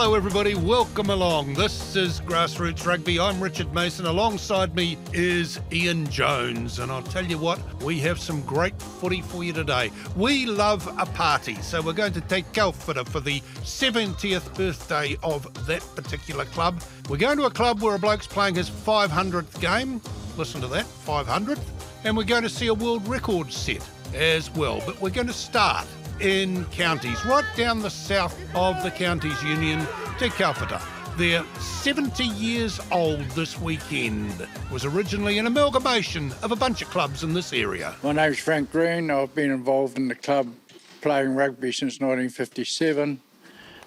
Hello everybody, welcome along. This is Grassroots Rugby. I'm Richard Mason. Alongside me is Ian Jones. And I'll tell you what, we have some great footy for you today. We love a party, so we're going to Te Kauwhata for the 70th birthday of that particular club. We're going to a club where a bloke's playing his 500th game. Listen to that, 500th. And we're going to see a world record set as well. But we're going to start in counties, right down the south of the counties union, Te Kauwhata. They're 70 years old this weekend. It was originally an amalgamation of a bunch of clubs in this area. My name's Frank Green. I've been involved in the club playing rugby since 1957.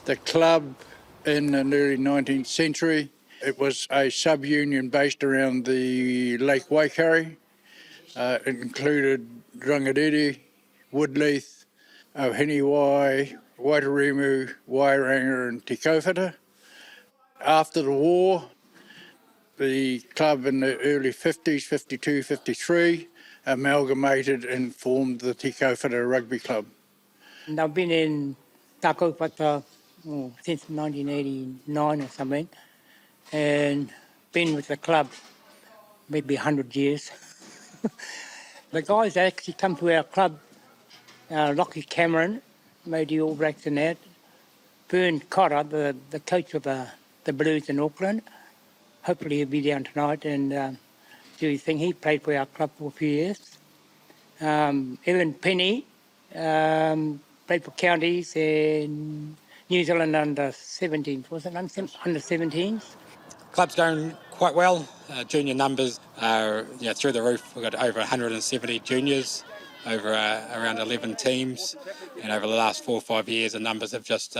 The club in the early 19th century, it was a sub-union based around the Lake Waikari. It included Rangariri, Woodleith, Ohiniwai, Waitaremu, Wairanga and Te Kauwhata. After the war, the club in the early 50s, 52, 53, amalgamated and formed the Te Kauwhata Rugby Club. And I've been in Te Kauwhata since 1989 or something, and been with the club maybe 100 years. The guys that actually come to our club, Lockie Cameron, made the All Blacks in that. Vern Cotter, the coach of the Blues in Auckland. Hopefully he'll be down tonight and do his thing. He played for our club for a few years. Evan Penny played for counties in New Zealand under 17s, was it? Under 17s? Club's going quite well. Junior numbers are through the roof. We've got over 170 juniors, over around 11 teams, and over the last 4 or 5 years the numbers have just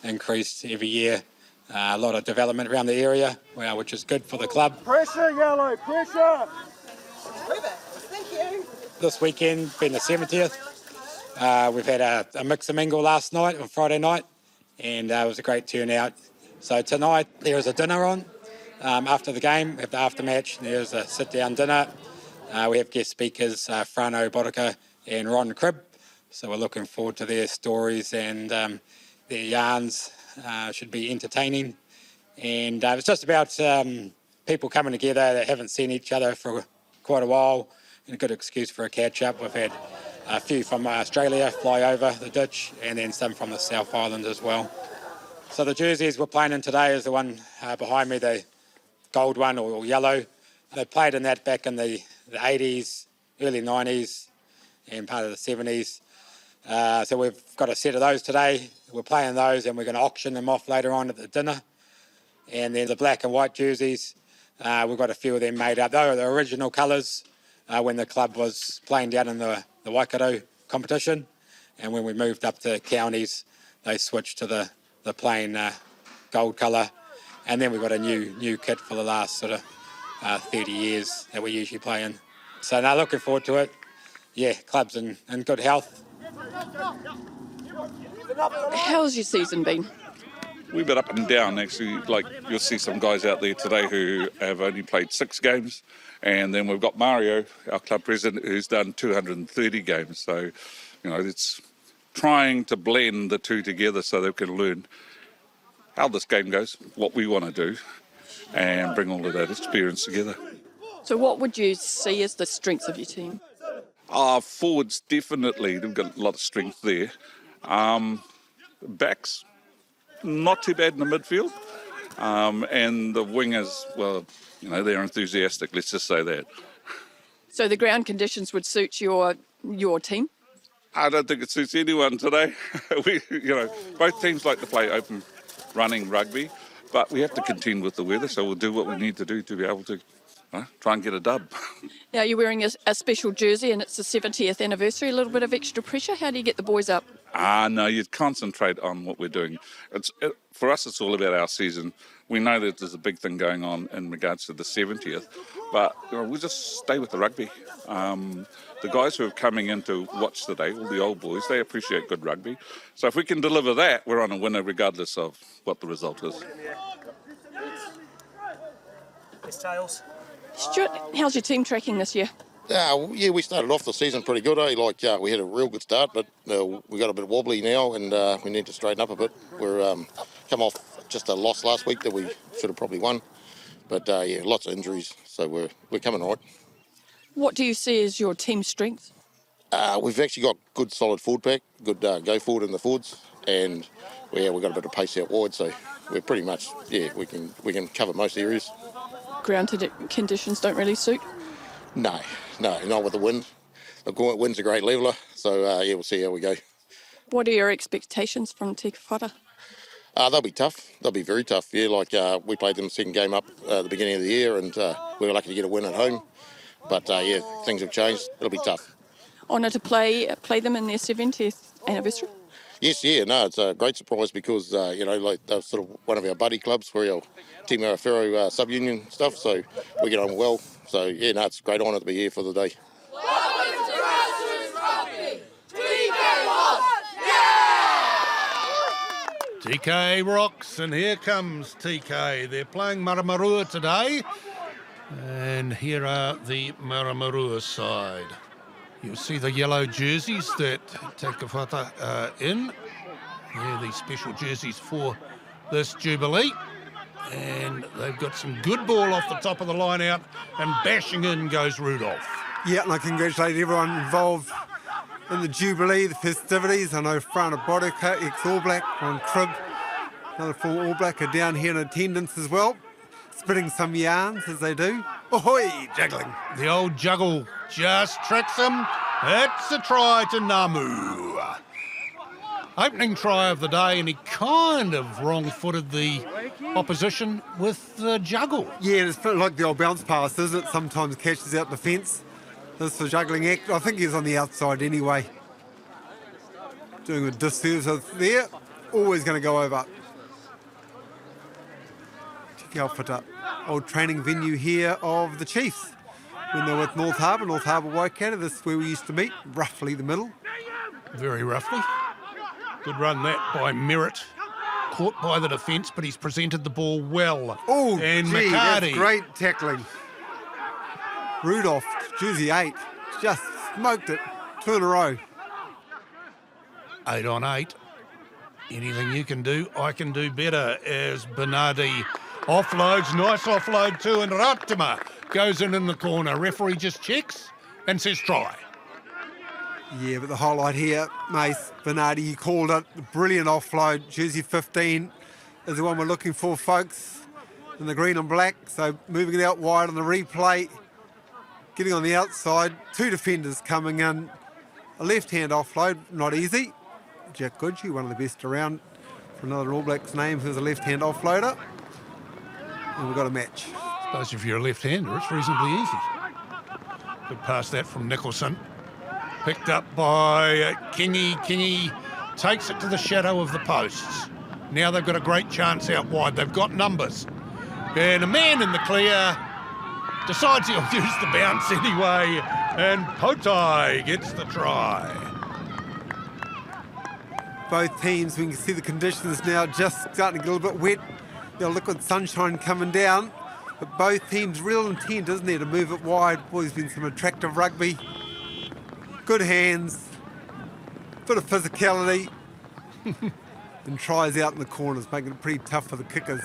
increased every year. A lot of development around the area, which is good for the club. Pressure, yellow, pressure! Thank you. This weekend, being the 70th, we've had a mix and mingle last night, on Friday night, and it was a great turnout. So tonight there is a dinner on. After the game, we have the aftermatch, there's a sit-down dinner. We have guest speakers, Frano Bodika and Ron Cribb. So we're looking forward to their stories, and their yarns should be entertaining. And it's just about people coming together that haven't seen each other for quite a while, and a good excuse for a catch-up. We've had a few from Australia fly over the ditch, and then some from the South Island as well. So the jerseys we're playing in today is the one behind me, the gold one or yellow. They played in that back in the 80s, early 90s and part of the 70s. So we've got a set of those today. We're playing those and we're going to auction them off later on at the dinner. And then the black and white jerseys, we've got a few of them made up. They were the original colours when the club was playing down in the Waikato competition. And when we moved up to counties, they switched to the plain gold colour. And then we've got a new kit for the last sort of 30 years that we usually play in. So now looking forward to it. Yeah, club's in good health. How's your season been? We've been up and down, actually. Like, you'll see some guys out there today who have only played 6 games. And then we've got Mario, our club president, who's done 230 games. So, it's trying to blend the two together so they can learn how this game goes, what we want to do, and bring all of that experience together. So what would you see as the strengths of your team? Forwards, definitely. They've got a lot of strength there. Backs, not too bad in the midfield. And the wingers, well, they're enthusiastic, let's just say that. So the ground conditions would suit your team? I don't think it suits anyone today. Both teams like to play open running rugby, but we have to contend with the weather, so we'll do what we need to do to be able to try and get a dub. Now you're wearing a special jersey and it's the 70th anniversary, a little bit of extra pressure. How do you get the boys up? No, you concentrate on what we're doing. For us, it's all about our season. We know that there's a big thing going on in regards to the 70th, but we'll just stay with the rugby. The guys who are coming in to watch today, all the old boys, they appreciate good rugby. So if we can deliver that, we're on a winner regardless of what the result is. Tails. Stuart, how's your team tracking this year? Yeah, we started off the season pretty good. We had a real good start, but we got a bit wobbly now, and we need to straighten up a bit. We're come off just a loss last week that we should have probably won. But yeah, lots of injuries, so we're coming all right. What do you see as your team strength? We've actually got good solid forward pack, good go forward in the forwards, and we've got a bit of pace out wide, so we're pretty much, we can cover most areas. Ground conditions don't really suit? No, not with the wind. The wind's a great leveller, so we'll see how we go. What are your expectations from Te Kauwhata? They'll be tough. They'll be very tough. Yeah, we played them second game up at the beginning of the year, and we were lucky to get a win at home. But things have changed. It'll be tough. Honour to play them in their 70th anniversary? Yes, it's a great surprise because they're sort of one of our buddy clubs for our Te Kauwhata sub-union stuff. So we get on well. So it's a great honour to be here for the day. Welcome to Grassroots Rugby! Te Kauwhatas! TK rocks, and here comes TK. They're playing Martinborough today, and here are the Martinborough side. You'll see the yellow jerseys that Te Kauwhata are in. They're the special jerseys for this Jubilee. And they've got some good ball off the top of the line out, and bashing in goes Rudolph. Yeah, and I congratulate everyone involved in the Jubilee, the festivities. I know Frana Bodeka, ex-All Black, on Crib, another full All Black are down here in attendance as well, spitting some yarns as they do. Ahoy, juggling. The old juggle just tricks him. It's a try to Namu. Opening try of the day, and he kind of wrong-footed the opposition with the juggle. Yeah, it's like the old bounce pass, isn't it? Sometimes catches out the fence. This is a juggling act. I think he's on the outside anyway. Doing a disservice there. Always going to go over. Te Kauwhata, old training venue here of the Chiefs. When they were with North Harbour Waikato, this is where we used to meet, roughly the middle. Very roughly. Good run that by Merritt. Caught by the defence, but he's presented the ball well. Oh, and gee, McCarty. That's great tackling. Rudolph, jersey 8, just smoked it. 2 in a row. 8 on 8. Anything you can do, I can do better, as Bernardi offloads. Nice offload too, and Ratima goes in the corner. Referee just checks and says try. Yeah, but the highlight here, Mace, Bernardi, he called it. Brilliant offload. Jersey 15 is the one we're looking for, folks, in the green and black. So moving it out wide on the replay, getting on the outside. 2 defenders coming in. A left-hand offload, not easy. Jack Goodhue, one of the best around for another All Blacks name, who's a left-hand offloader. And we've got a match. I suppose if you're a left-hander, it's reasonably easy. Good pass that from Nicholson. Picked up by Kingy. Kingy takes it to the shadow of the posts. Now they've got a great chance out wide. They've got numbers. And a man in the clear decides he'll use the bounce anyway. And Potai gets the try. Both teams, we can see the conditions now just starting to get a little bit wet. The liquid sunshine coming down. But both teams, real intent, isn't there, to move it wide. Boy, there's been some attractive rugby. Good hands, bit of physicality, and tries out in the corners, making it pretty tough for the kickers.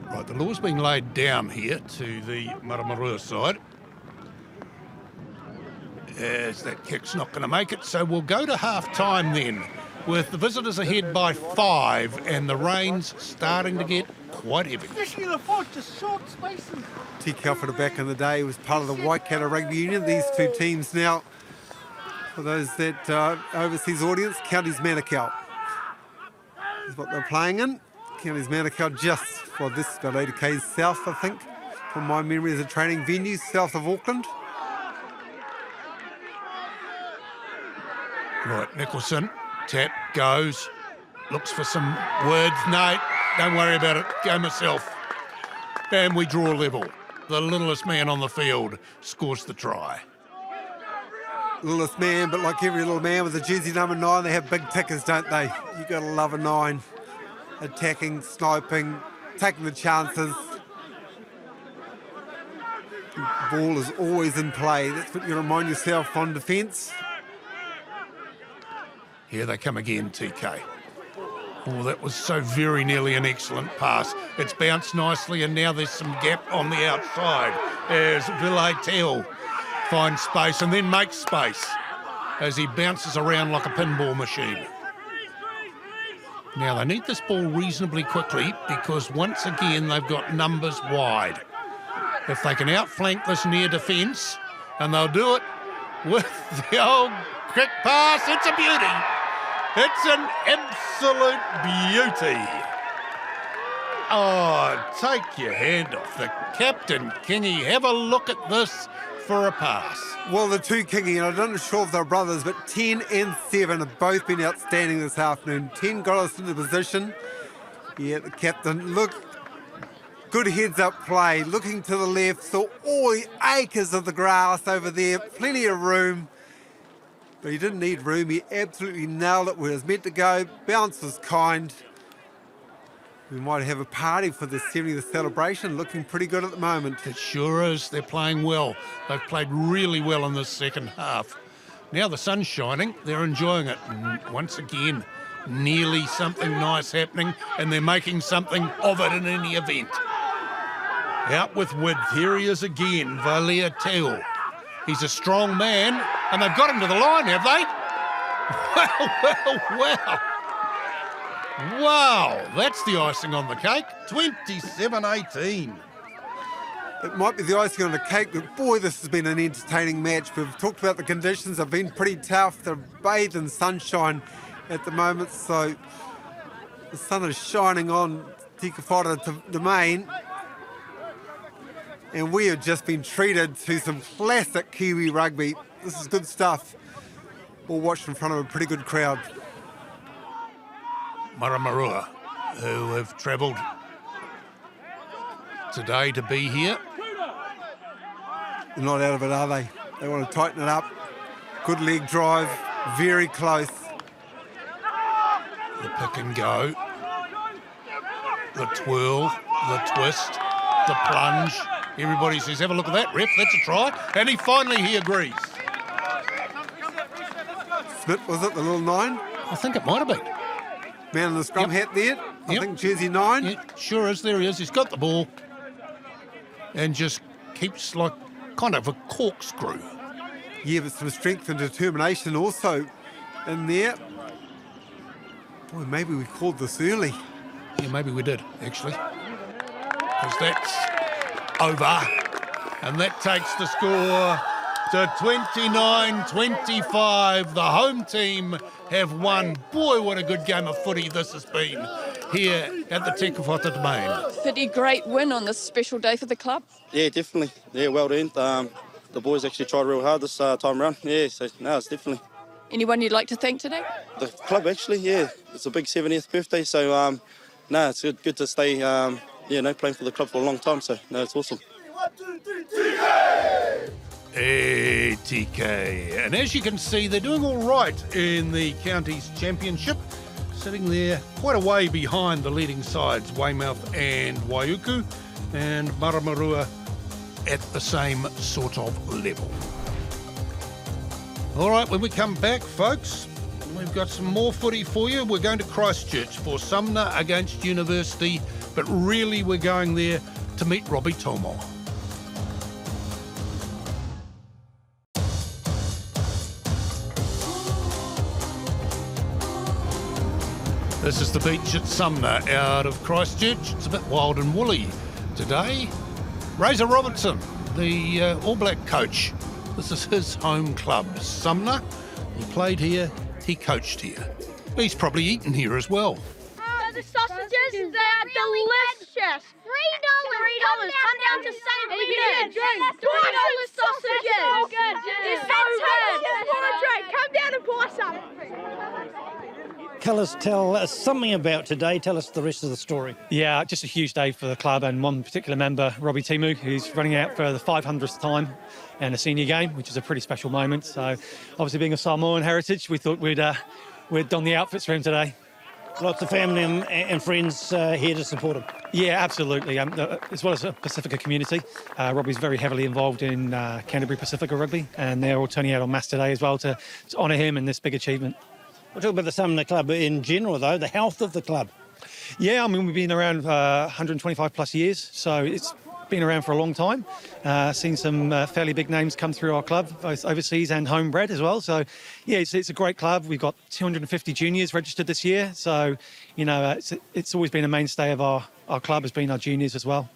Right, the law's being laid down here to the Martinborough side, as that kick's not going to make it. So we'll go to half-time then, with the visitors ahead by 5 and the rain's starting to get quite heavy. Especially the foot, just short spaces. Te Kauwhata back in the day was part of the Waikato Rugby Union. These two teams now, for those that overseas audience, Counties Manukau is what they're playing in. Counties Manukau just, this is about 80 k's south, I think, from my memory, as a training venue south of Auckland. Right, Nicholson, tap, goes, looks for some words. No, don't worry about it, go myself. And we draw level. The littlest man on the field scores the try. Littlest man, but like every little man with a jersey number 9, they have big tickers, don't they? You got to love a 9. Attacking, sniping, taking the chances. The ball is always in play. That's what you remind yourself on defence. Here they come again, TK. Oh, that was so very nearly an excellent pass. It's bounced nicely, and now there's some gap on the outside as Villateo finds space and then makes space as he bounces around like a pinball machine. Now, they need this ball reasonably quickly because once again they've got numbers wide. If they can outflank this near defence, and they'll do it with the old quick pass, it's a beauty. It's an absolute beauty. Oh, take your hand off the captain, Kingy. Have a look at this for a pass. Well, the two Kingy, and I'm not sure if they're brothers, but 10 and 7 have both been outstanding this afternoon. 10 got us into position. Yeah, the captain, look, good heads-up play, looking to the left, saw all the acres of the grass over there, plenty of room. But he didn't need room, he absolutely nailed it where it was meant to go. Bounce was kind. We might have a party for the 70th celebration, looking pretty good at the moment. It sure is. They're playing well. They've played really well in this second half. Now the sun's shining, they're enjoying it. And once again, nearly something nice happening, and they're making something of it in any event. Out with width, here he is again, Valia Teo. He's a strong man, and they've got him to the line, have they? Wow. Wow, that's the icing on the cake. 27-18. It might be the icing on the cake, but boy, this has been an entertaining match. We've talked about the conditions. They've been pretty tough. They're bathed in sunshine at the moment, so the sun is shining on Te Kauwhata domain. And we have just been treated to some classic Kiwi rugby. This is good stuff. All watched in front of a pretty good crowd. Martinborough, who have travelled today to be here. They're not out of it, are they? They want to tighten it up. Good leg drive, very close. The pick and go, the twirl, the twist, the plunge. Everybody says, have a look at that, ref, that's a try. And he agrees. Smith, was it the little 9? I think it might have been. Man in the scrum hat there. I think jersey 9. Yeah, sure is. There he is. He's got the ball and just keeps like kind of a corkscrew. Yeah, but some strength and determination also in there. Boy, maybe we called this early. Yeah, maybe we did, actually. Because that's over. And that takes the score to 29-25. The home team have won. Boy, what a good game of footy this has been here at the Te Kauwhata domain. Pretty great win on this special day for the club. Yeah, definitely. Yeah, well done. The boys actually tried real hard this time around. Yeah, so no, it's definitely. Anyone you'd like to thank today? The club actually, yeah. It's a big 70th birthday, so no, it's good to stay, playing for the club for a long time. So no, it's awesome. 1, 2, 3, Hey, TK. And as you can see, they're doing all right in the county's championship, sitting there quite a way behind the leading sides, Weymouth and Waiuku, and Martinborough at the same sort of level. All right, when we come back, folks, we've got some more footy for you. We're going to Christchurch for Sumner against University, but really we're going there to meet Robbie Tomo. This is the beach at Sumner out of Christchurch. It's a bit wild and woolly today. Razor Robertson, the All Black coach. This is his home club, Sumner. He played here, he coached here. He's probably eaten here as well. The sausages, they are delicious. $3. Come down to save me. $3 sausages. So good. They're so good. Just want a drink. Come down and buy some. Colours tell us something about today. Tell us the rest of the story. Yeah, just a huge day for the club and one particular member, Robbie Timu, who's running out for the 500th time in a senior game, which is a pretty special moment. So obviously being of Samoan heritage, we thought we'd don the outfits for him today. Lots of family and friends here to support him. Yeah, absolutely. As well as a Pacifica community, Robbie's very heavily involved in Canterbury Pacifica Rugby, and they're all turning out en masse today as well to honour him and this big achievement. We'll talk about the Sumner Club in general, though, the health of the club. Yeah, I mean, we've been around 125 plus years, so it's been around for a long time. Seen some fairly big names come through our club, both overseas and homebred as well. So, yeah, it's a great club. We've got 250 juniors registered this year. So, it's always been a mainstay of our club, has been our juniors as well.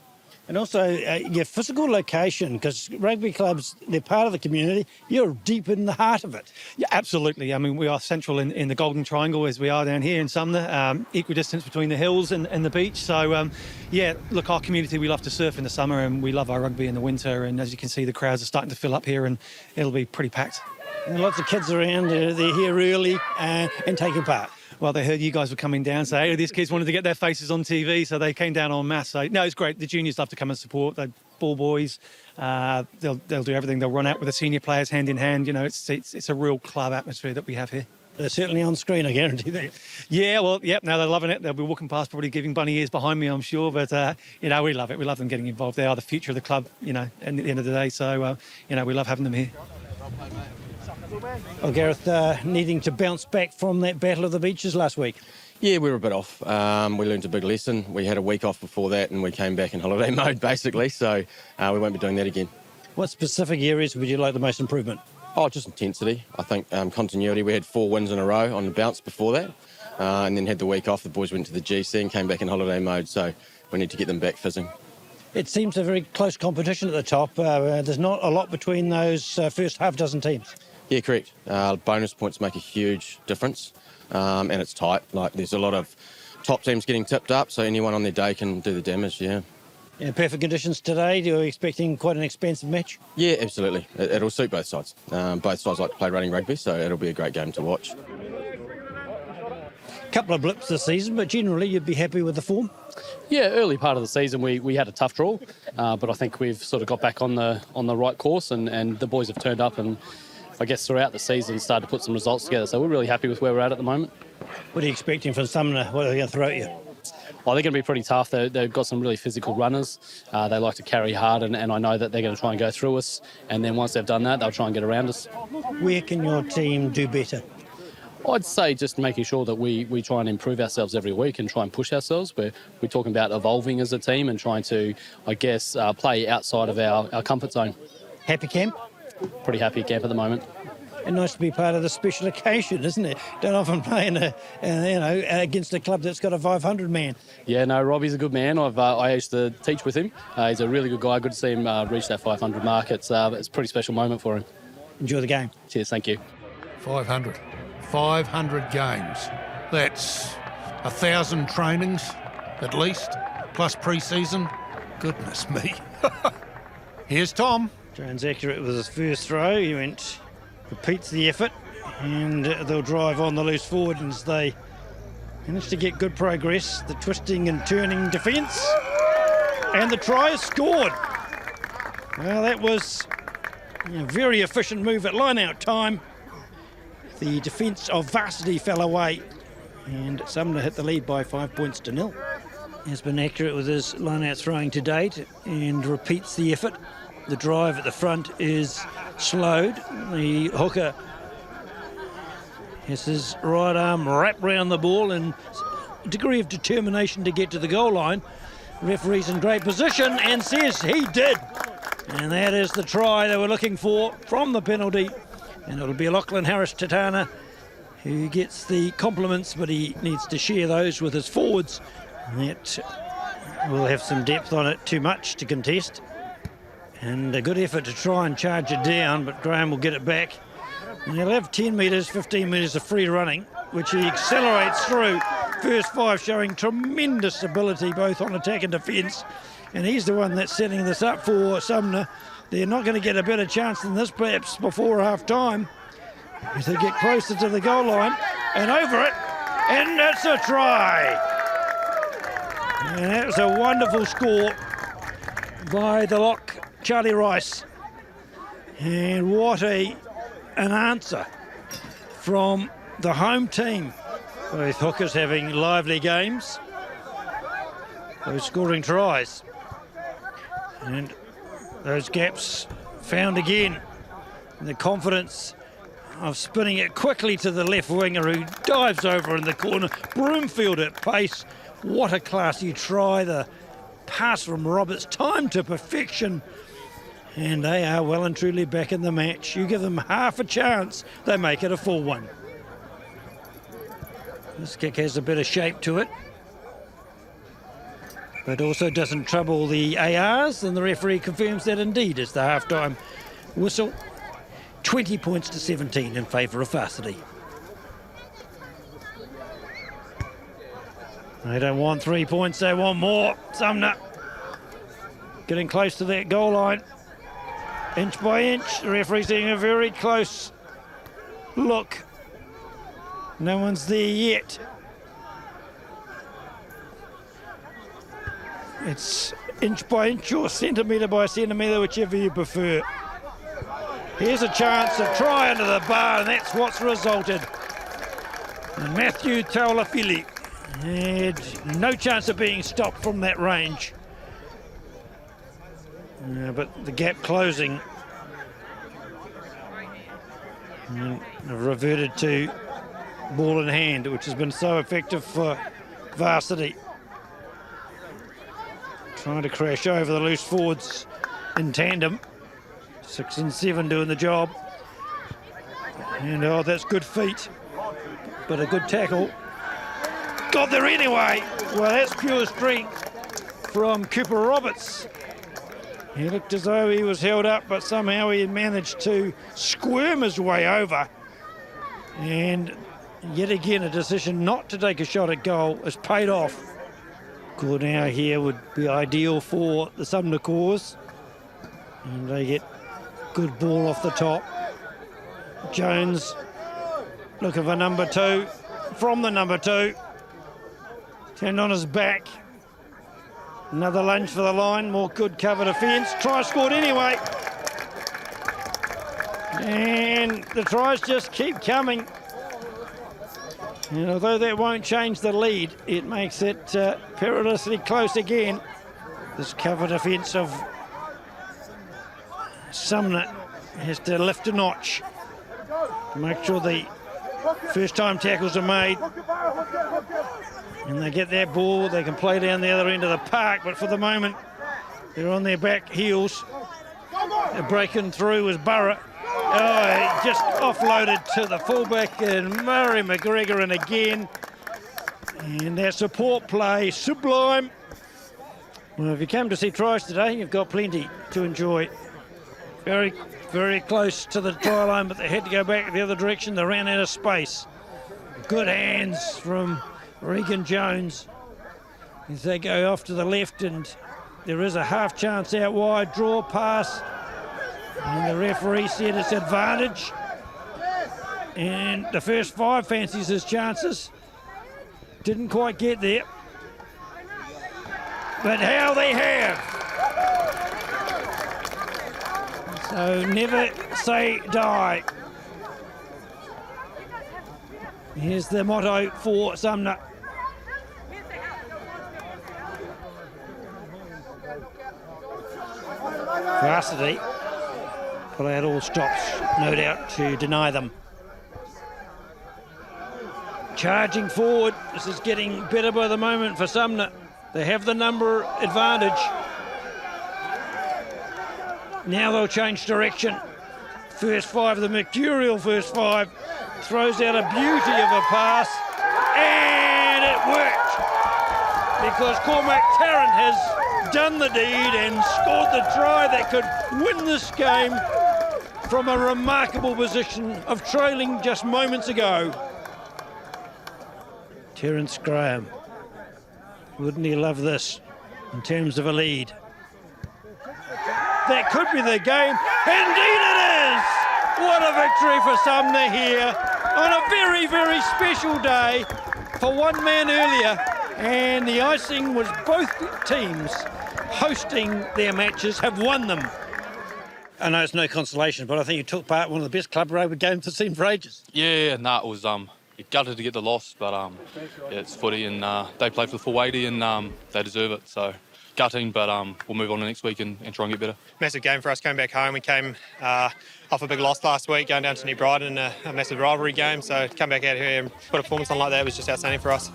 And also your physical location, because rugby clubs, they're part of the community. You're deep in the heart of it. Yeah, absolutely. I mean, we are central in the Golden Triangle as we are down here in Sumner, equidistance between the hills and the beach. So, yeah, look, our community, we love to surf in the summer and we love our rugby in the winter. And as you can see, the crowds are starting to fill up here and it'll be pretty packed. And lots of kids around, they're here early and taking part. Well, they heard you guys were coming down, so hey, these kids wanted to get their faces on TV, so they came down en masse. So, no, it's great. The juniors love to come and support. They're ball boys. They'll do everything. They'll run out with the senior players hand in hand. It's a real club atmosphere that we have here. They're certainly on screen, I guarantee that. Yeah, well, yep, now they're loving it. They'll be walking past, probably giving bunny ears behind me, I'm sure. But, we love it. We love them getting involved. They are the future of the club, at the end of the day. So, we love having them here. Well, Gareth, needing to bounce back from that battle of the beaches last week. Yeah, we were a bit off. We learned a big lesson. We had a week off before that and we came back in holiday mode, basically. So we won't be doing that again. What specific areas would you like the most improvement? Oh, just intensity. I think continuity. We had 4 wins in a row on the bounce before that. And then had the week off. The boys went to the GC and came back in holiday mode. So we need to get them back fizzing. It seems a very close competition at the top. There's not a lot between those first half dozen teams. Yeah, correct. Bonus points make a huge difference, and it's tight. Like there's a lot of top teams getting tipped up, so anyone on their day can do the damage. Yeah. Yeah, perfect conditions today. You're expecting quite an expensive match. Yeah, absolutely. It'll suit both sides. Both sides like to play running rugby, so it'll be a great game to watch. Couple of blips this season, but generally you'd be happy with the form. Yeah, early part of the season we had a tough draw, but I think we've sort of got back on the right course, and the boys have turned up and. I guess throughout the season started to put some results together. So we're really happy with where we're at the moment. What are you expecting from Sumner? What are they going to throw at you? Well, they're going to be pretty tough. They've got some really physical runners. They like to carry hard, and I know that they're going to try and go through us. And then once they've done that, they'll try and get around us. Where can your team do better? I'd say just making sure that we try and improve ourselves every week and try and push ourselves. We're talking about evolving as a team and trying to, I guess, play outside of our comfort zone. Happy camp? Pretty happy camp at the moment. And nice to be part of the special occasion, isn't it? Don't often play against a club that's got a 500 man. Yeah, no, Robbie's a good man. I used to teach with him. He's a really good guy. Good to see him reach that 500 mark. It's a pretty special moment for him. Enjoy the game. Cheers, thank you. 500 games. That's 1,000 trainings at least, plus pre-season. Goodness me. Here's Tom. Jones accurate with his first throw. He repeats the effort, and they'll drive on the loose forward as they manage to get good progress. The twisting and turning defence, and the try is scored. Well, that was a very efficient move at line-out time. The defence of Varsity fell away, and Sumner hit the lead by 5 points to 0. Has been accurate with his line-out throwing to date, and repeats the effort. The drive at the front is slowed. The hooker has his right arm wrapped round the ball and a degree of determination to get to the goal line. Referee's in great position and says he did. And that is the try they were looking for from the penalty. And it'll be Lachlan Harris-Tatana who gets the compliments, but he needs to share those with his forwards. That will have some depth on it, too much to contest. And a good effort to try and charge it down, but Graham will get it back. And he'll have 10 metres, 15 metres of free running, which he accelerates through. First 5 showing tremendous ability, both on attack and defence. And he's the one that's setting this up for Sumner. They're not going to get a better chance than this, perhaps, before half-time. As they get closer to the goal line, and over it, and that's a try. And that was a wonderful score by the lock, Charlie Rice. And what an answer from the home team. Both hookers having lively games, both scoring tries. And those gaps found again. And the confidence of spinning it quickly to the left winger who dives over in the corner. Broomfield at pace. What a classy try. The pass from Roberts, timed to perfection. And they are well and truly back in the match. You give them half a chance, they make it a full one. This kick has a bit of shape to it, but also doesn't trouble the ARs, and the referee confirms that indeed it's the half-time whistle. 20 points to 17 in favour of Varsity. They don't want 3 points, they want more. Sumner getting close to that goal line. Inch by inch, the referee's taking a very close look. No one's there yet. It's inch by inch or centimetre by centimetre, whichever you prefer. Here's a chance to try under the bar, and that's what's resulted. And Matthew Taulafili had no chance of being stopped from that range. But the gap closing. And reverted to ball in hand, which has been so effective for Varsity. Trying to crash over the loose forwards in tandem. 6 and 7 doing the job. And oh, that's good feet, but a good tackle. Got there anyway. Well, that's pure strength from Cooper Roberts. He looked as though he was held up, but somehow he managed to squirm his way over. And yet again, a decision not to take a shot at goal has paid off. Good now here would be ideal for the Sumner cause. And they get good ball off the top. Jones looking for number 2. From the number 2. Turned on his back. Another lunge for the line. More good cover defence. Try scored anyway. And the tries just keep coming. And although that won't change the lead, it makes it perilously close again. This cover defence of Sumner has to lift a notch to make sure the first time tackles are made. And they get that ball, they can play down the other end of the park, but for the moment, they're on their back heels. They're breaking through with Burrow. Oh, just offloaded to the fullback and Murray McGregor in again. And that support play, sublime. Well, if you come to see tries today, you've got plenty to enjoy. Very, very close to the try line, but they had to go back the other direction. They ran out of space. Good hands from Regan Jones as they go off to the left, and there is a half chance out wide, draw pass, and the referee said it's advantage, and the first 5 fancies his chances, didn't quite get there, but how they have. So never say die. Here's the motto for Sumner. Varsity pull out all stops, no doubt, to deny them. Charging forward, this is getting better by the moment for Sumner. They have the number advantage. Now they'll change direction. First 5, the mercurial first 5, throws out a beauty of a pass, and it worked, because Cormac Tarrant has done the deed and scored the try that could win this game from a remarkable position of trailing just moments ago. Terence Graham, wouldn't he love this in terms of a lead? That could be the game. Indeed it is! What a victory for Sumner here on a very, very special day for one man earlier. And the icing was both teams hosting their matches have won them. I know it's no consolation, but I think you took part in one of the best club rugby games I've seen for ages. Yeah, it was gutted to get the loss, but yeah, it's footy, and they play for the full 80, and they deserve it. So gutting, but we'll move on to next week and try and get better. Massive game for us coming back home. We came off a big loss last week, going down to New Brighton in a massive rivalry game. So to come back out here and put a performance on like that was just outstanding for us.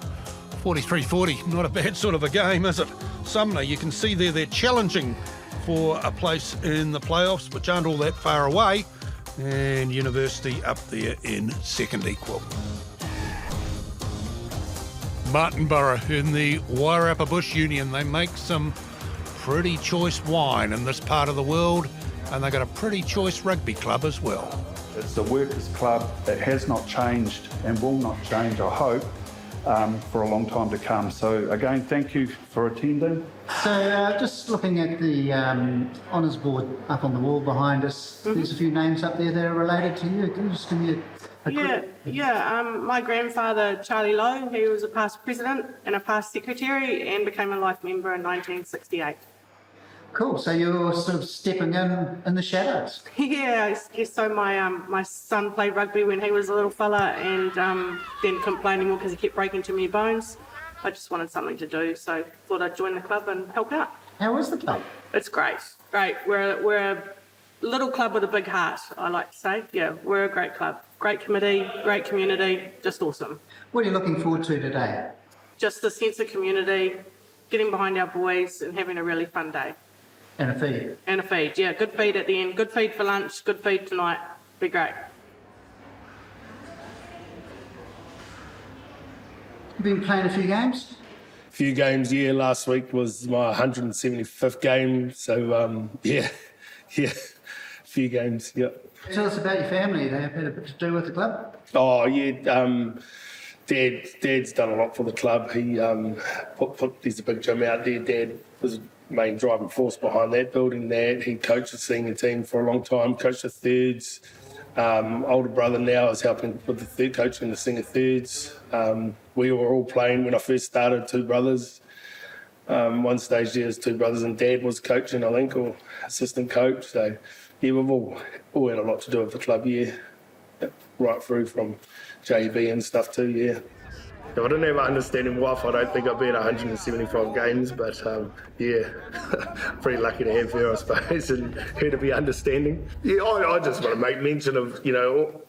43-40, not a bad sort of a game, is it? Sumner, you can see there they're challenging for a place in the playoffs, which aren't all that far away, and University up there in second equal. Martinborough in the Wairarapa Bush Union, they make some pretty choice wine in this part of the world, and they've got a pretty choice rugby club as well. It's a workers' club that has not changed and will not change, I hope, for a long time to come. So again, thank you for attending. So just looking at the honours board up on the wall behind us, there's a few names up there that are related to you. Can you just give me my grandfather, Charlie Lowe, he was a past president and a past secretary and became a life member in 1968. Cool, so you're sort of stepping in the shadows. Yeah, so my son played rugby when he was a little fella and then couldn't play anymore because he kept breaking too many bones. I just wanted something to do, so thought I'd join the club and help out. How is the club? It's great. We're a little club with a big heart, I like to say. Yeah, we're a great club. Great committee, great community, just awesome. What are you looking forward to today? Just the sense of community, getting behind our boys and having a really fun day. And a feed. And a feed, yeah. Good feed at the end. Good feed for lunch, good feed tonight. Be great. You've been playing a few games? A few games, yeah. Last week was my 175th game. So, a few games, yeah. Tell us about your family. They have had a bit to do with the club? Oh, yeah. Dad's done a lot for the club. He there's a big gym out there. Dad was main driving force behind that, building that. He coached the senior team for a long time, coached the thirds. Older brother now is helping with the third, coaching the senior thirds. We were all playing when I first started, two brothers. One stage there's two brothers and Dad was coaching, I think, or assistant coach. So, yeah, we've all had a lot to do with the club, yeah. Right through from JB and stuff too, yeah. I don't have an understanding why I don't think I've been 175 games, but pretty lucky to have her, I suppose, and her to be understanding. Yeah, I just want to make mention of,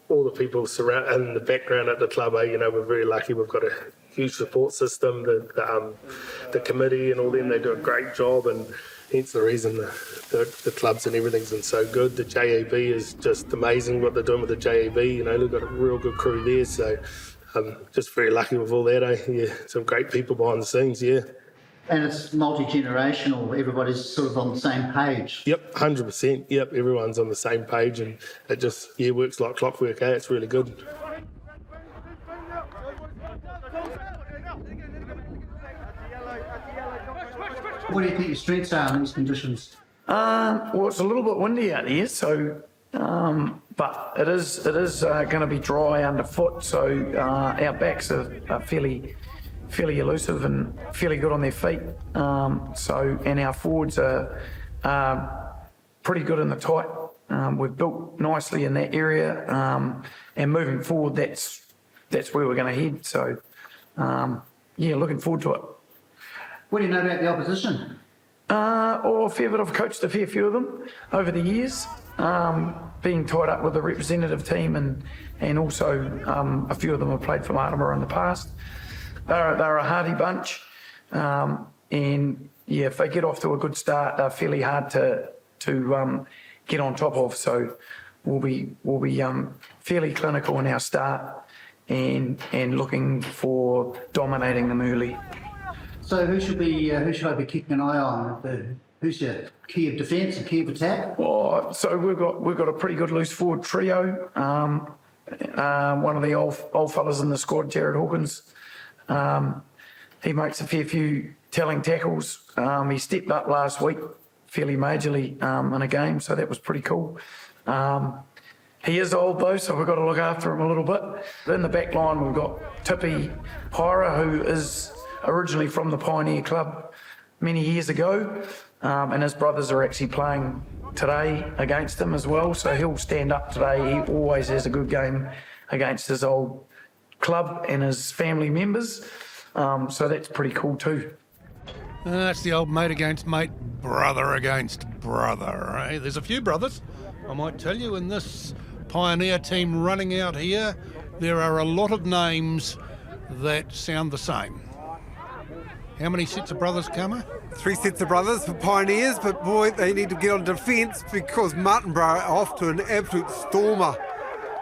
all the people in the background at the club. We're very lucky. We've got a huge support system, the committee and all them, they do a great job, and hence the reason the clubs and everything's been so good. The JAB is just amazing what they're doing with the JAB. They've got a real good crew there, so I'm just very lucky with all that. Yeah, some great people behind the scenes, yeah. And it's multi-generational, everybody's sort of on the same page. Yep, 100%. Yep, everyone's on the same page, and it just, works like clockwork, eh? It's really good. What do you think your strengths are in these conditions? Well, it's a little bit windy out here, so but it is going to be dry underfoot, so our backs are fairly elusive and fairly good on their feet. And our forwards are pretty good in the tight. We've built nicely in that area, and moving forward, that's where we're going to head. So, looking forward to it. What do you know about the opposition? A fair bit. I've coached a fair few of them over the years, being tied up with the representative team, and also a few of them have played for Martinborough in the past. They're a hardy bunch, and if they get off to a good start, they're fairly hard to get on top of. So we'll be fairly clinical in our start, and looking for dominating them early. So who should I be keeping an eye on? Who's your key of defence and key of attack? Oh, so we've got a pretty good loose forward trio. One of the old fellas in the squad, Jared Hawkins, he makes a fair few telling tackles. He stepped up last week fairly majorly in a game, so that was pretty cool. He is old though, so we've got to look after him a little bit. In the back line, we've got Tippy Pyra, who is originally from the Pioneer Club many years ago, and his brothers are actually playing today against him as well, so he'll stand up today. He always has a good game against his old club and his family members, so that's pretty cool too. That's the old mate against mate, brother against brother. Eh? There's a few brothers, I might tell you, in this Pioneer team running out here. There are a lot of names that sound the same. How many sets of brothers, Kama? 3 sets of brothers for Pioneers, but boy, they need to get on defence because Martinborough are off to an absolute stormer.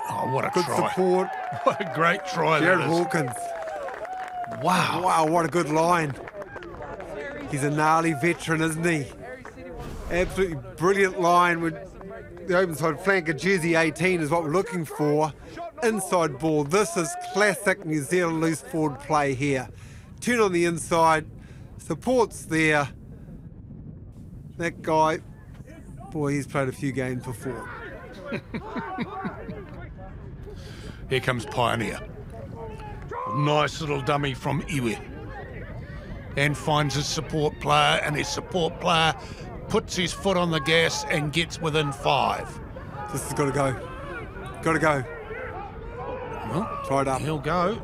Oh, what a good try. Support. What a great try Jared that is. Hawkins. Wow. Wow, what a good line. He's a gnarly veteran, isn't he? Absolutely brilliant line with the open side flanker, jersey 18 is what we're looking for. Inside ball. This is classic New Zealand loose forward play here. Turn on the inside. Support's there. That guy, boy, he's played a few games before. Here comes Pioneer. Nice little dummy from Iwi. And finds his support player, and his support player puts his foot on the gas and gets within 5. This has got to go. Got to go. Well, try it up. He'll go.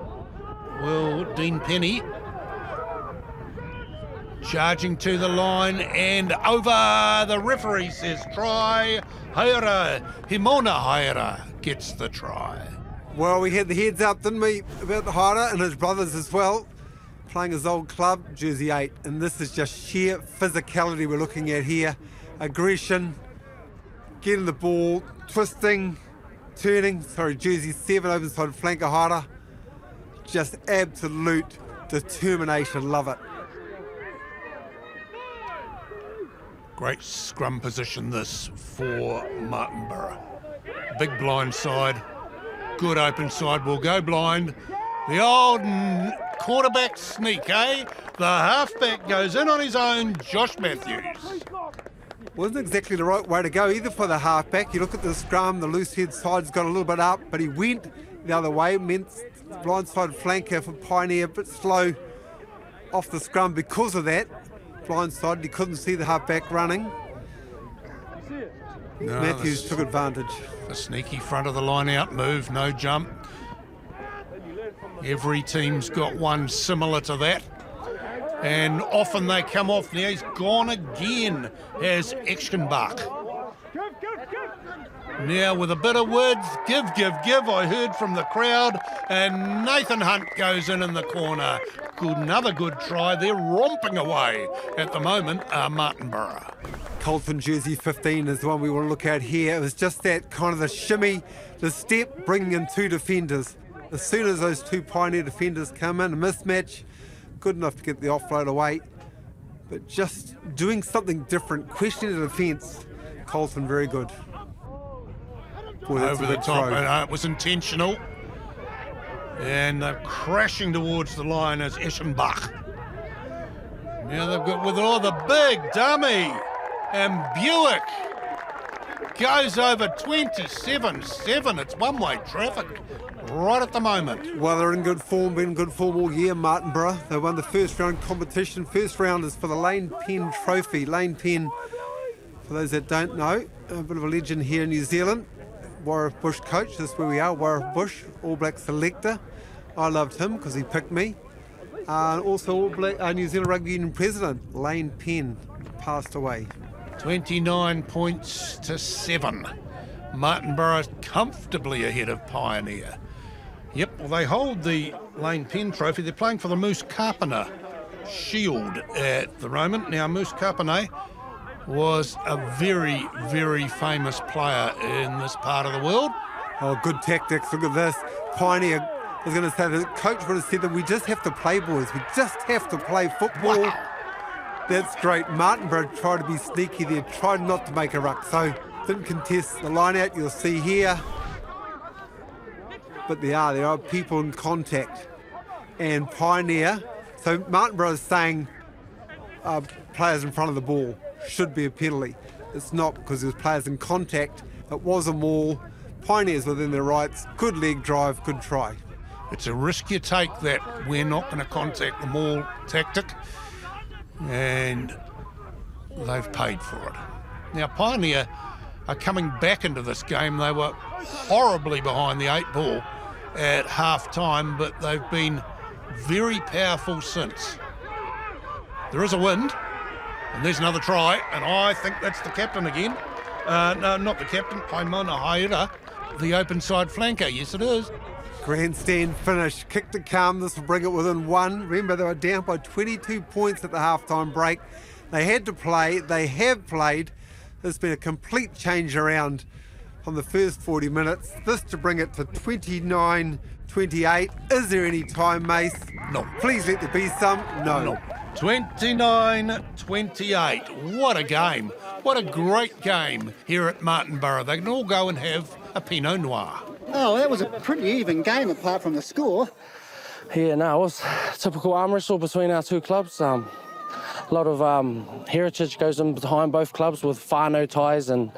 Will Dean Penny. Charging to the line and over. The referee says try. Himona Haera gets the try. Well, we had the heads up, didn't we, about the Haera and his brothers as well, playing his old club, jersey 8. And this is just sheer physicality we're looking at here. Aggression, getting the ball, twisting, turning. Sorry, jersey 7, open side flanker Haera. Just absolute determination. Love it. Great scrum position this for Martinborough. Big blind side, good open side, will go blind. The old quarterback sneak, eh? The halfback goes in on his own, Josh Matthews. Wasn't exactly the right way to go either for the halfback. You look at the scrum, the loose head side's got a little bit up, but he went the other way, meant blindside flanker for Pioneer, a bit slow off the scrum because of that. Blindside, he couldn't see the halfback running. No, Matthews took advantage. The sneaky front of the line out move, no jump. Every team's got one similar to that. And often they come off. Now he's gone again as Eschenbach. Now with a bit of words, give, I heard from the crowd, and Nathan Hunt goes in the corner. Another good try. They're romping away at the moment, Martinborough. Colton jersey 15 is the one we want to look at here. It was just that kind of the shimmy, the step, bringing in 2 defenders. As soon as those 2 Pioneer defenders come in, a mismatch, good enough to get the offload away. But just doing something different, questioning the defence, Colton very good. Boy, over the top, and it was intentional. And they're crashing towards the line as Eschenbach. Now they've got with all the big dummy, and Buick goes over 27-7. It's one-way traffic right at the moment. Well, they're in good form, been in good form all year, Martinborough. They won the first round competition. First round is for the Lane Penn Trophy. Lane Penn, for those that don't know, a bit of a legend here in New Zealand. Warwick Bush coach, that's where we are, Warwick Bush, All Black selector. I loved him because he picked me. Also All Black New Zealand Rugby Union president, Lane Penn, passed away. 29 points to 7. Martinborough comfortably ahead of Pioneer. Yep, well they hold the Lane Penn Trophy. They're playing for the Moose Kapana Shield at the moment. Now Moose Kapana was a very, very famous player in this part of the world. Oh, good tactics. Look at this. Pioneer, I was going to say, the coach would have said that we just have to play, boys. We just have to play football. Wow. That's great. Martinborough tried to be sneaky there, tried not to make a ruck, so didn't contest the line out, you'll see here. But there are people in contact. And Pioneer, so Martinborough is saying players in front of the ball should be a penalty. It's not, because there's players in contact. It was a maul. Pioneers within their rights. Good leg drive, good try. It's a risk you take that we're not going to contact the maul tactic, and they've paid for it. Now Pioneer are coming back into this game. They were horribly behind the 8 ball at half time, but they've been very powerful since. There is a wind, and there's another try, and I think that's the captain again. No, not the captain, Paimana Haera, the open side flanker. Yes, it is. Grandstand finish, kick to come. This will bring it within one. Remember, they were down by 22 points at the halftime break. They had to play. They have played. There's been a complete change around from the first 40 minutes. This to bring it to 29-28. Is there any time, Mace? No. Please let there be some. No. 29-28. What a game. What a great game here at Martinborough. They can all go and have a Pinot Noir. Oh, that was a pretty even game apart from the score. Yeah, no, it was a typical arm wrestle between our two clubs. A lot of heritage goes in behind both clubs with whānau ties and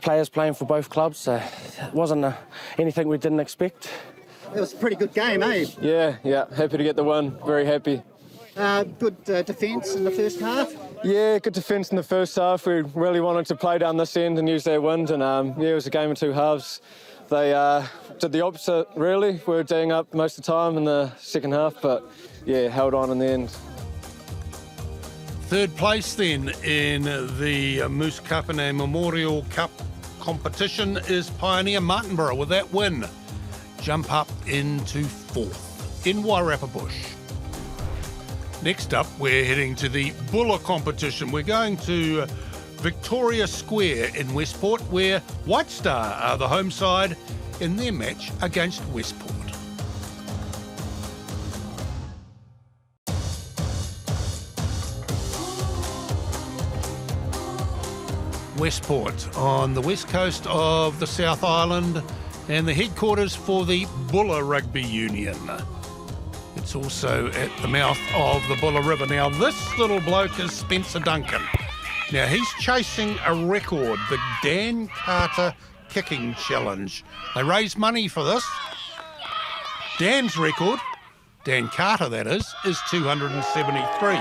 players playing for both clubs. So it wasn't anything we didn't expect. It was a pretty good game, eh? Yeah, happy to get the win. Very happy. Good defence in the first half. Yeah, good defence in the first half. We really wanted to play down this end and use their wind, and it was a game of two halves. They did the opposite, really. We were D'ing up most of the time in the second half, but held on in the end. Third place then in the Moose Cup and a Memorial Cup competition is Pioneer Martinborough with that win. Jump up into fourth in Wairarapa-Bush. Next up, we're heading to the Buller competition. We're going to Victoria Square in Westport, where White Star are the home side in their match against Westport. Westport on the west coast of the South Island and the headquarters for the Buller Rugby Union. It's also at the mouth of the Buller River. Now, this little bloke is Spencer Duncan. Now, he's chasing a record, the Dan Carter Kicking Challenge. They raised money for this. Dan's record, Dan Carter that is 273.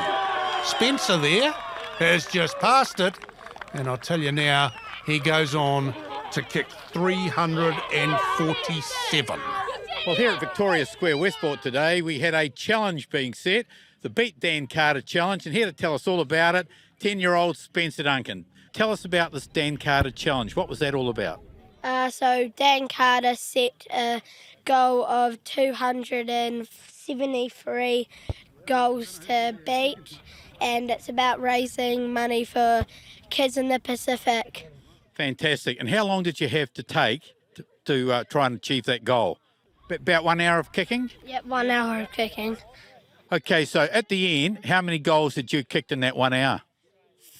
Spencer there has just passed it, and I'll tell you now, he goes on to kick 347. Well, here at Victoria Square, Westport today, we had a challenge being set, the Beat Dan Carter Challenge, and here to tell us all about it, 10-year-old Spencer Duncan. Tell us about this Dan Carter Challenge. What was that all about? So Dan Carter set a goal of 273 goals to beat, and it's about raising money for kids in the Pacific. Fantastic. And how long did you have to take to try and achieve that goal? About 1 hour of kicking? Yep, 1 hour of kicking. Okay, so at the end, how many goals had you kicked in that 1 hour?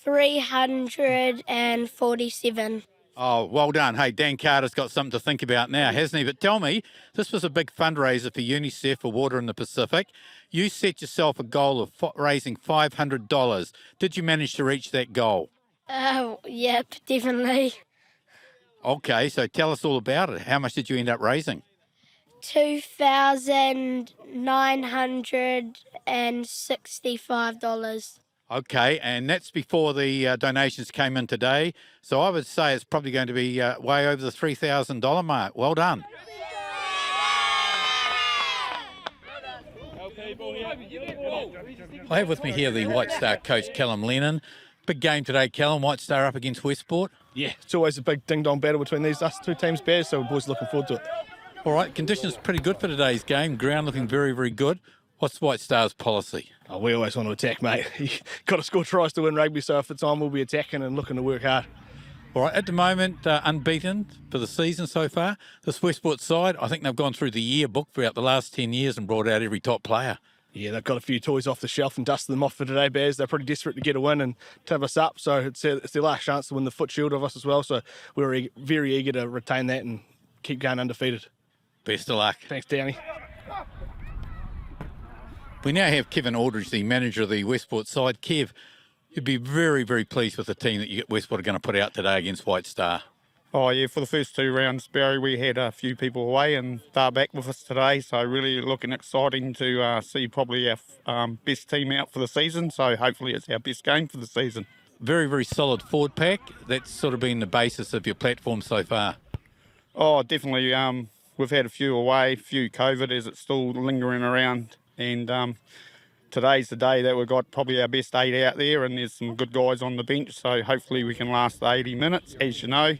347. Oh, well done. Hey, Dan Carter's got something to think about now, hasn't he? But tell me, this was a big fundraiser for UNICEF for Water in the Pacific. You set yourself a goal of raising $500. Did you manage to reach that goal? Yep, definitely. Okay, so tell us all about it. How much did you end up raising? $2,965. Okay, and that's before the donations came in today. So I would say it's probably going to be way over the $3,000 mark. Well done. I have with me here the White Star coach, Callum Lennon. Big game today, Callum. White Star up against Westport. Yeah, it's always a big ding-dong battle between us two teams, Bears, so we're boys looking forward to it. All right, conditions pretty good for today's game. Ground looking very, very good. What's White Star's policy? Oh, we always want to attack, mate. You've got to score tries to win rugby, so if it's on, we'll be attacking and looking to work hard. All right, at the moment, unbeaten for the season so far. This Westport side, I think they've gone through the yearbook throughout the last 10 years and brought out every top player. Yeah, they've got a few toys off the shelf and dusted them off for today, Bears. They're pretty desperate to get a win and tip us up, so it's their last chance to win the foot shield of us as well, so we're very eager to retain that and keep going undefeated. Best of luck. Thanks, Downey. We now have Kevin Aldridge, the manager of the Westport side. Kev, you'd be very, very pleased with the team that Westport are going to put out today against White Star. Oh yeah, for the first two rounds, Barry, we had a few people away and they're back with us today, so really looking exciting to see probably our best team out for the season, so hopefully it's our best game for the season. Very, very solid forward pack. That's sort of been the basis of your platform so far. Oh, definitely. We've had a few away, a few COVID as it's still lingering around, and today's the day that we've got probably our best 8 out there, and there's some good guys on the bench, so hopefully we can last the 80 minutes. As you know,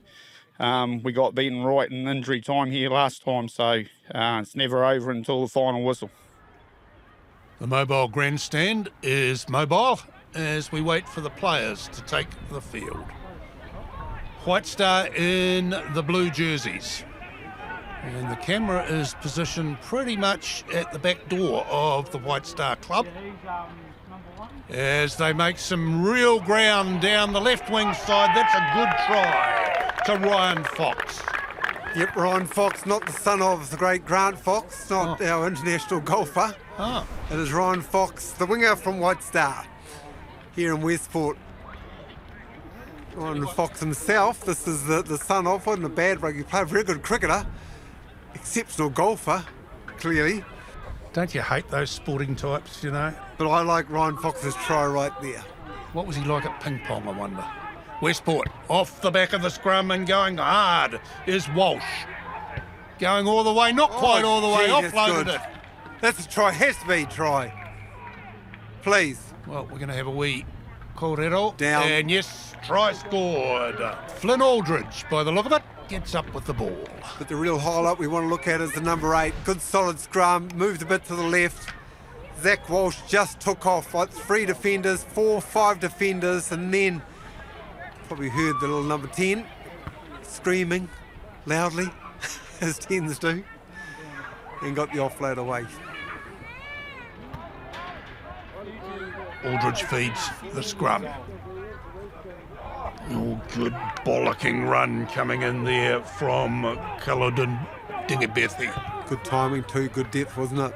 we got beaten right in injury time here last time, so it's never over until the final whistle. The mobile grandstand is mobile as we wait for the players to take the field. White Star in the blue jerseys. And the camera is positioned pretty much at the back door of the White Star Club as they make some real ground down the left wing side. That's a good try to Ryan Fox. Yep, Ryan Fox, not the son of the great Grant Fox, not our international golfer. It is Ryan Fox, the winger from White Star here in Westport. Ryan Fox himself, this is the son of, wasn't a bad rugby player, very good cricketer. Exceptional golfer, clearly. Don't you hate those sporting types, you know? But I like Ryan Fox's try right there. What was he like at ping pong, I wonder? Westport, off the back of the scrum and going hard is Walsh. Going all the way, not quite all the way, offloaded it. That's a try, has to be try. Please. Well, we're going to have a wee corridor. Down. And yes, try scored. Flynn Aldridge, by the look of it, gets up with the ball. But the real highlight we want to look at is the number 8. Good solid scrum, moved a bit to the left. Zach Walsh just took off, like 3 defenders, 4, 5 defenders, and then probably heard the little number 10 screaming loudly, as 10s do, and got the offload away. Aldridge feeds the scrum. Oh, good bollocking run coming in there from Culloden Dingabethi. Good timing too, good depth, wasn't it?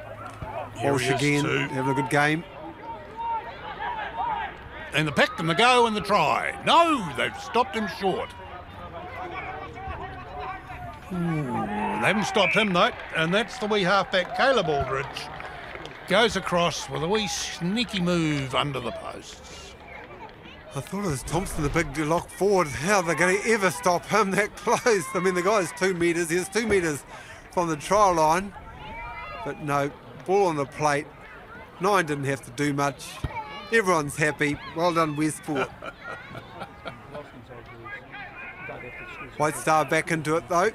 Walsh again, having a good game. And the pick and the go and the try. No, they've stopped him short. They haven't stopped him though, and that's the wee halfback Caleb Aldridge. Goes across with a wee sneaky move under the posts. I thought it was Thompson, the big lock forward. How are they going to ever stop him that close? I mean, the guy's 2 metres. He's 2 metres from the try line. But no, ball on the plate. 9 didn't have to do much. Everyone's happy. Well done, Westport. White Star back into it, though.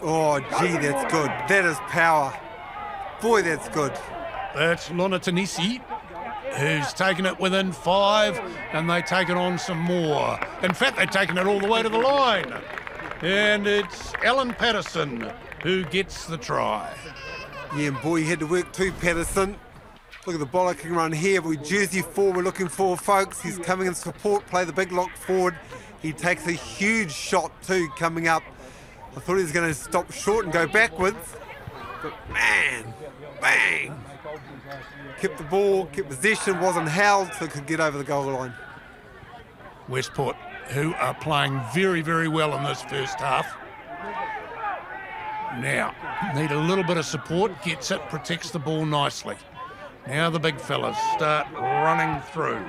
Oh, gee, that's good. That is power. Boy, that's good. That's Lona Tanisi, who's taken it within 5, and they take it on some more. In fact, they've taken it all the way to the line. And it's Alan Patterson who gets the try. Yeah, and boy, he had to work too, Patterson. Look at the bollocking run here. We jersey 4 we're looking for, folks. He's coming in support, play the big lock forward. He takes a huge shot too coming up. I thought he was going to stop short and go backwards. But man, bang! Kept the ball, kept possession, wasn't held, so could get over the goal line. Westport, who are playing very, very well in this first half. Now, need a little bit of support, gets it, protects the ball nicely. Now the big fellas start running through.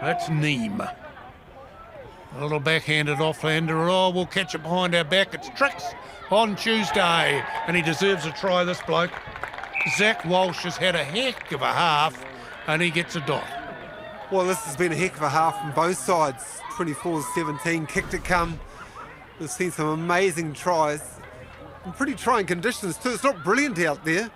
That's Neem. A little backhanded offhander. Oh, we'll catch it behind our back. It's Tricks on Tuesday, and he deserves a try, this bloke. Zach Walsh has had a heck of a half, and he gets a dot. Well, this has been a heck of a half from both sides. 24-17, kick to come. We've seen some amazing tries. In pretty trying conditions too. It's not brilliant out there.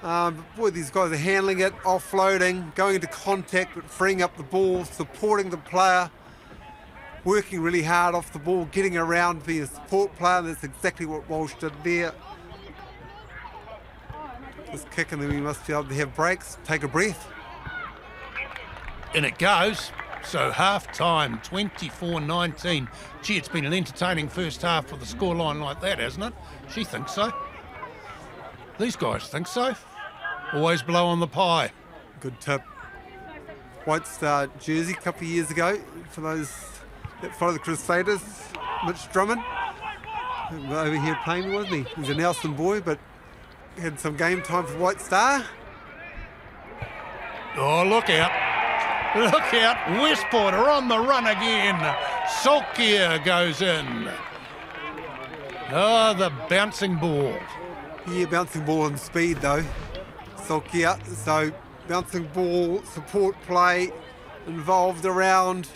But boy, these guys are handling it, offloading, going into contact, but freeing up the ball, supporting the player, working really hard off the ball, getting around, being a support player. That's exactly what Walsh did there. This kick, and then we must be able to have breaks, take a breath. In it goes. So half-time, 24-19. Gee, it's been an entertaining first half with a scoreline like that, hasn't it? She thinks so. These guys think so. Always blow on the pie. Good tip. White Star jersey a couple of years ago, for those that follow the Crusaders. Mitch Drummond, over here playing, wasn't he? He's a Nelson boy, but had some game time for White Star. Oh, look out. Look out. Westport are on the run again. Solskjaer goes in. Oh, the bouncing ball. Yeah, bouncing ball and speed though. Sokia. So bouncing ball, support play involved around.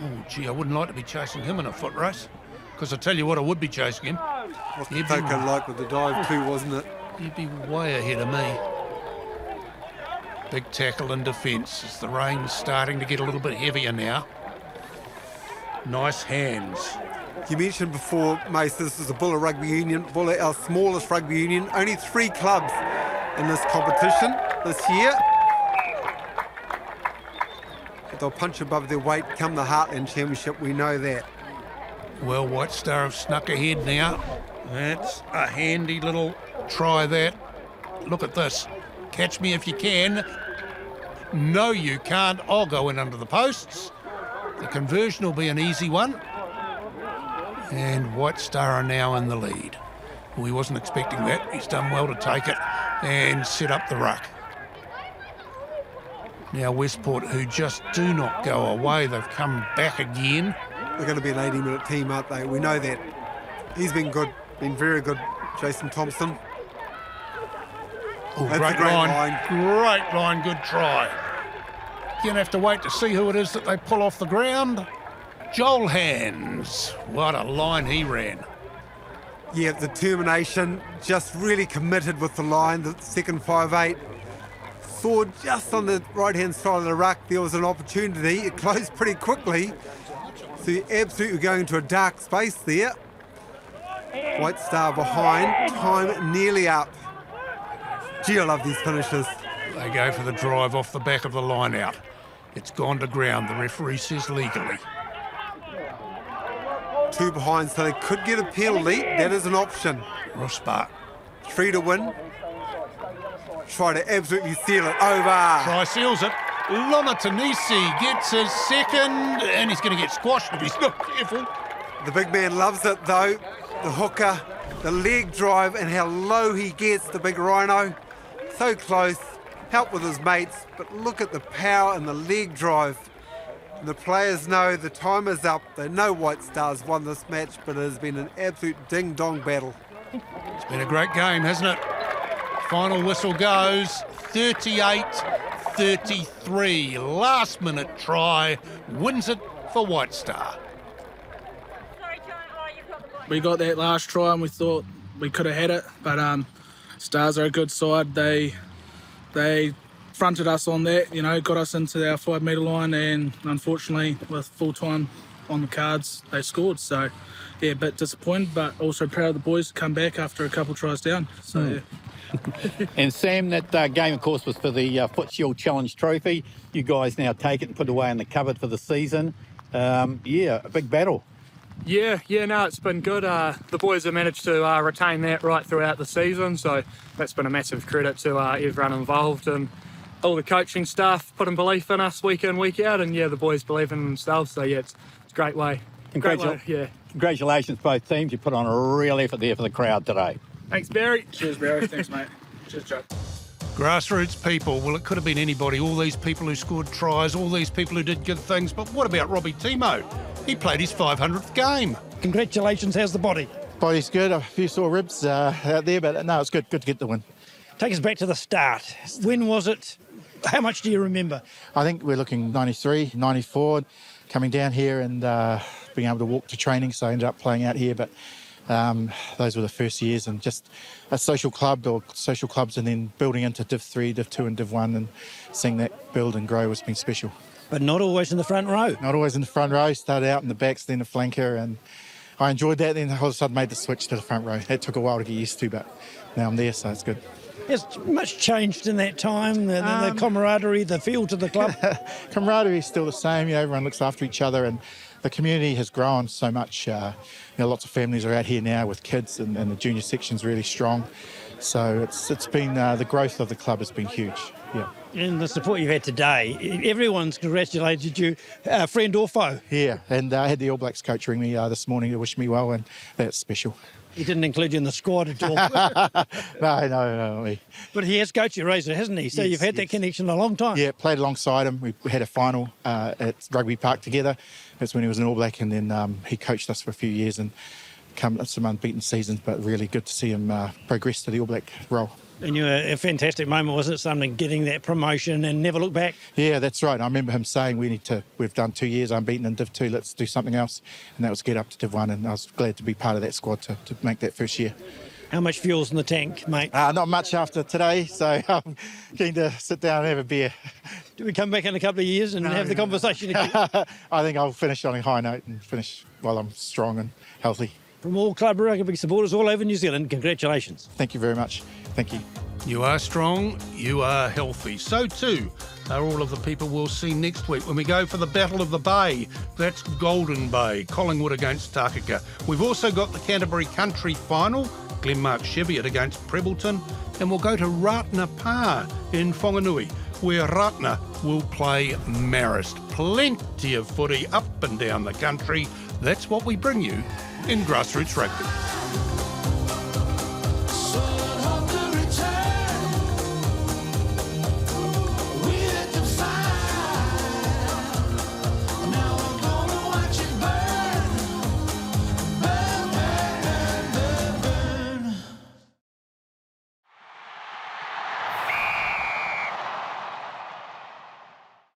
Oh, gee, I wouldn't like to be chasing him in a foot race. Because I tell you what, I would be chasing him. What's the Toko like with the dive too, wasn't it? He'd be way ahead of me. Big tackle in defence as the rain's starting to get a little bit heavier now. Nice hands. You mentioned before, Mace, this is the Buller Rugby Union, Buller, our smallest rugby union. Only 3 clubs in this competition this year. But they'll punch above their weight come the Heartland Championship, we know that. Well, White Star have snuck ahead now. That's a handy little try, that. Look at this. Catch me if you can. No, you can't. I'll go in under the posts. The conversion will be an easy one. And White Star are now in the lead. Well, he wasn't expecting that. He's done well to take it and set up the ruck. Now Westport, who just do not go away, they've come back again. They're going to be an 80-minute team, aren't they? We know that. He's been good, been very good, Jason Thompson. Oh, great line. Great line, good try. You're going to have to wait to see who it is that they pull off the ground. Joel Hands. What a line he ran. Yeah, determination, just really committed with the line, the second 5'8". Saw just on the right-hand side of the ruck, there was an opportunity. It closed pretty quickly. So you're absolutely going into a dark space there. White Star behind, time nearly up. Gee, I love these finishes. They go for the drive off the back of the line out. It's gone to ground, the referee says legally. 2 behind, so they could get a penalty. That is an option. Rossbach. 3 to win. Try to absolutely seal it over. Try seals it. Lama Tanisi gets his second, and he's going to get squashed if he's not careful. The big man loves it though. The hooker, the leg drive, and how low he gets, the big rhino. So close, help with his mates, but look at the power and the leg drive. And the players know the time is up. They know White Stars won this match, but it has been an absolute ding-dong battle. It's been a great game, hasn't it? Final whistle goes, 38-33. Last minute try, wins it for White Star. We got that last try and we thought we could have had it, but Stars are a good side. They fronted us on that, you know, got us into our 5 metre line, and unfortunately with full time on the cards they scored. So yeah, a bit disappointed, but also proud of the boys to come back after a couple tries down. So yeah. And Sam, that game, of course, was for the Foot Shield Challenge Trophy. You guys now take it and put it away in the cupboard for the season. Yeah, a big battle. Yeah, no, it's been good. The boys have managed to retain that right throughout the season, so that's been a massive credit to everyone involved, and all the coaching staff putting belief in us week in, week out, and yeah, the boys believe in themselves, so yeah, it's a great way. Congratulations, both teams. You put on a real effort there for the crowd today. Thanks, Barry. Cheers, Barry. Thanks, mate. Cheers, Joe. Grassroots people, well, it could have been anybody. All these people who scored tries, all these people who did good things. But what about Robbie Timo? He played his 500th game. Congratulations, how's the body? Body's good. A few sore ribs out there, but no, it's good. Good to get the win. Take us back to the start. When was it? How much do you remember? I think we're looking 93, 94, coming down here and being able to walk to training, so I ended up playing out here, but those were the first years, and just a social club or social clubs, and then building into Div 3, Div 2 and Div 1, and seeing that build and grow has been special. But not always in the front row. Not always in the front row. Started out in the backs, then the flanker, and I enjoyed that. Then all of a sudden made the switch to the front row. It took a while to get used to, but now I'm there, so it's good. Has much changed in that time? The camaraderie, the feel to the club? Camaraderie is still the same. You know, everyone looks after each other, and the community has grown so much. You know, lots of families are out here now with kids, and the junior section's really strong. So it's been the growth of the club has been huge. Yeah. And the support you've had today, everyone's congratulated you, friend or foe. Yeah, and I had the All Blacks coach ring me this morning to wish me well, and that's special. He didn't include you in the squad at all. No, me. But he has coached you, Razor, hasn't he? So yes, you've had that connection a long time. Yeah, played alongside him. We had a final at Rugby Park together. That's when he was an All Black, and then he coached us for a few years and come some unbeaten seasons, but really good to see him progress to the All Black role. And you were a fantastic moment, wasn't it, Sumner, getting that promotion and never look back? Yeah, that's right. I remember him saying we've done 2 years unbeaten in Div 2, let's do something else. And that was get up to Div 1, and I was glad to be part of that squad to make that first year. How much fuel's in the tank, mate? Not much after today, so I'm keen to sit down and have a beer. Do we come back in a couple of years and have the conversation again? I think I'll finish on a high note and finish while I'm strong and healthy. From all club rugby supporters all over New Zealand, congratulations. Thank you very much. Thank you. You are strong, you are healthy. So too are all of the people we'll see next week when we go for the Battle of the Bay. That's Golden Bay, Collingwood against Takaka. We've also got the Canterbury Country Final, Glenmark Cheviot against Prebleton, and we'll go to Ratna Pa in Whanganui, where Ratna will play Marist. Plenty of footy up and down the country. That's what we bring you in Grassroots Rugby.